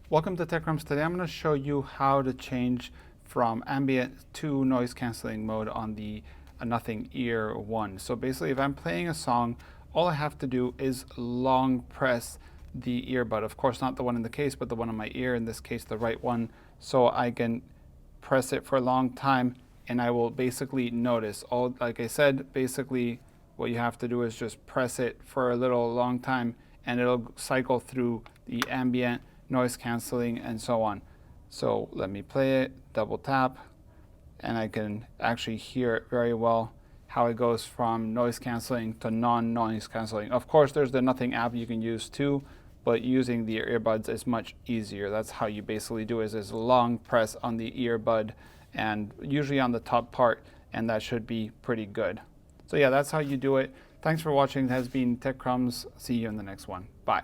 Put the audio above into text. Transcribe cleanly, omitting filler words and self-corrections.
Welcome to Tech Crumbs. Today I'm going to show you how to change from ambient to noise canceling mode on the Nothing Ear 1. So basically, if I'm playing a song, all I have to do is long press the earbud. Of course, not the one in the case, but the one on my ear, in this case, the right one. So I can press it for a long time and I will basically notice. Like I said, basically what you have to do is just press it for a long time and it'll cycle through the ambient, noise canceling, and so on. So let me play it, double tap, and I can actually hear it very well, how it goes from noise canceling to non-noise canceling. Of course, there's the Nothing app you can use too, but using the earbuds is much easier. That's how you basically do it, is long press on the earbud and usually on the top part, and that should be pretty good. So yeah, that's how you do it. Thanks for watching. It has been Tech Crumbs. See you in the next one. Bye.